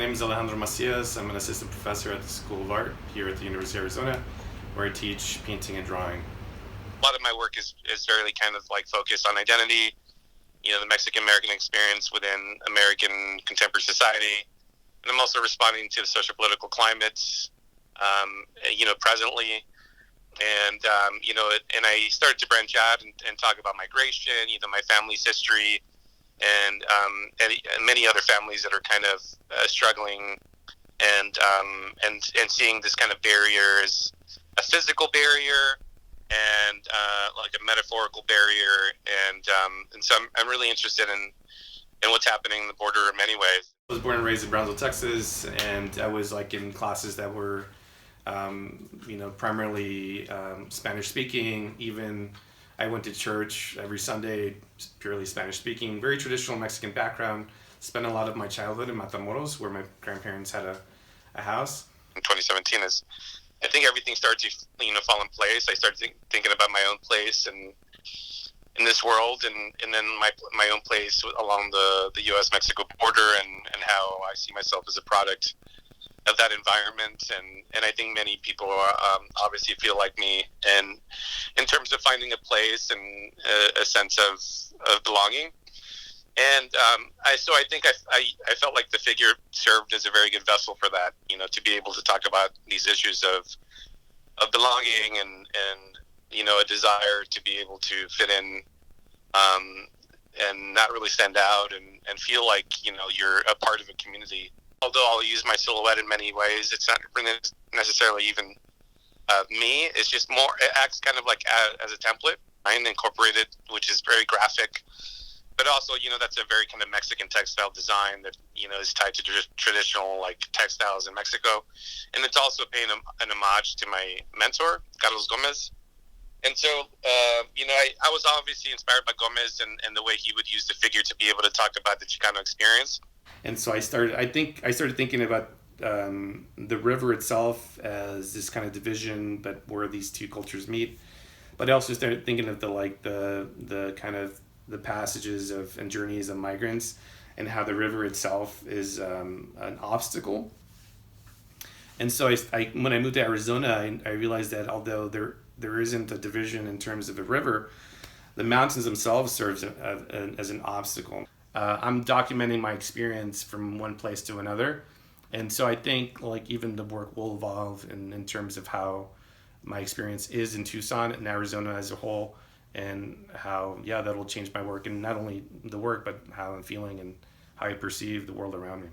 name is Alejandro Macias. I'm an assistant professor at the School of Art here at the University of Arizona, where I teach painting and drawing. A lot of my work is very kind of like focused on identity, the Mexican-American experience within American contemporary society. And I'm also responding to the social political climates, presently. And, and I started to branch out and talk about migration, my family's history, and many other families that are kind of struggling and seeing this kind of barrier as a physical barrier and like a metaphorical barrier. And so I'm really interested in what's happening in the border in many ways. I was born and raised in Brownsville, Texas, and I was like in classes that were primarily Spanish speaking. Even I went to church every Sunday, purely Spanish speaking, very traditional Mexican background. Spent a lot of my childhood in Matamoros, where my grandparents had a house. In 2017 I think everything started to fall in place. I started thinking about my own place and in this world, and then my own place along the U.S.-Mexico border, and how I see myself as a product of that environment, and I think many people obviously feel like me, and in terms of finding a place and a sense of belonging. And I think I felt like the figure served as a very good vessel for that, to be able to talk about these issues of belonging and a desire to be able to fit in, and not really stand out and feel like, you're a part of a community. Although I'll use my silhouette in many ways, it's not necessarily even me. It's just more, it acts kind of like as a template. I incorporated, which is very graphic, but also, that's a very kind of Mexican textile design that, is tied to traditional like textiles in Mexico. And it's also paying an homage to my mentor, Carlos Gomez. And so, I was obviously inspired by Gomez and the way he would use the figure to be able to talk about the Chicano experience. And so I started thinking about the river itself as this kind of division, but where these two cultures meet. But I also started thinking of the kind of the passages and journeys of migrants, and how the river itself is an obstacle. And so when I moved to Arizona, I realized that although there isn't a division in terms of the river, the mountains themselves serve as an obstacle. I'm documenting my experience from one place to another. And so I think like even the work will evolve in terms of how my experience is in Tucson and Arizona as a whole, and how, that'll change my work, and not only the work, but how I'm feeling and how I perceive the world around me.